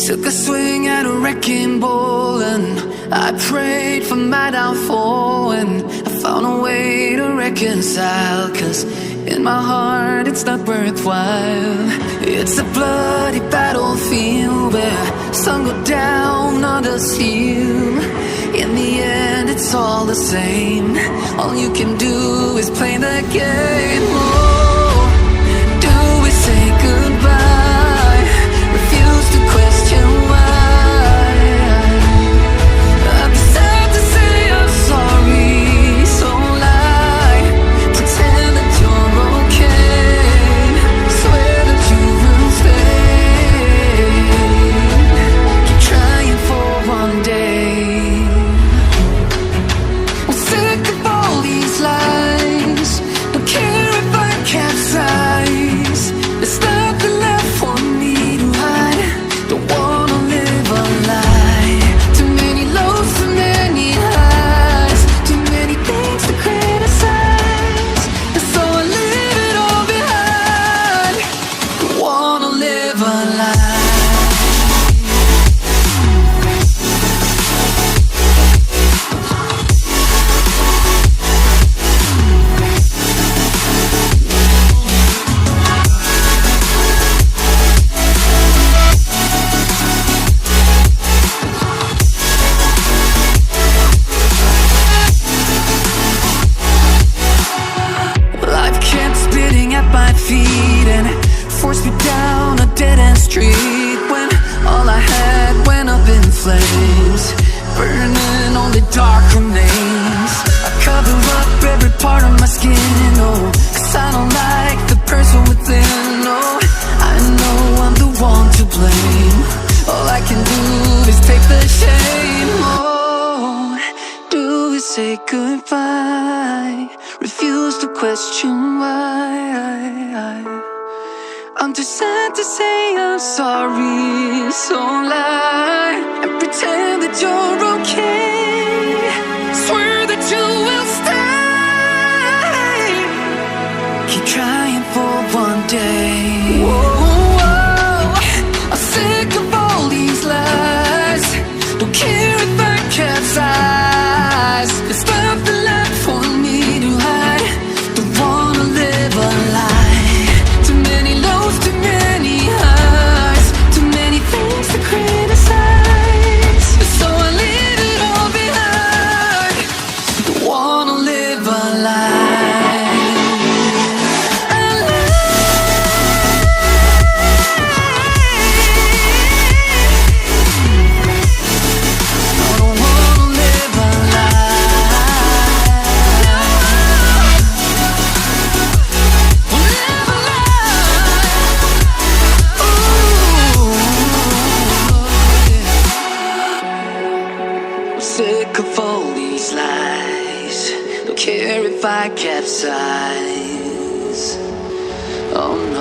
Took a swing at a wrecking ball and I prayed for my downfall, and I found a way to reconcile, 'cause in my heart it's not worthwhile. It's a bloody battlefield where some go down, others heal. In the end it's all the same. All you can do is play the game. Oh, do we say goodbye? Refuse to question why. I'd be sad to say I'm sorry, so lie, pretend that you're okay, swear that you will stay, keep trying for one day. I'm sick of all these lies, don't care if I capsize. There's nothing left for me to hide, don't wanna live a lie. Too many lows, too many highs, too many things to criticize, and so I leave it all behind. Don't wanna live a lie. Life kept spitting at my feet and forced me down a dead-end street, when all I had went up in flames, burning only dark remains. I cover up every part of my skin, oh, 'cause I don't like the person within. Oh, I know I'm the one to blame. All I can do is take the shame. Oh, do we say goodbye? Refuse to question why. I'm too sad to say I'm sorry, so lie and pretend that you're okay, swear that you will stay, keep trying for one day. Whoa, I'm sick of all these lies, don't care if I capsize. There's nothing left for me to hide, don't wanna live a lie. Too many lows, too many highs, too many things to criticize, so I leave it all behind. Don't wanna live a lie. A lie. I don't wanna live a lie. Live a lie. Ooh, yeah. I'm sick of all these lies, don't care if I capsize. Oh no.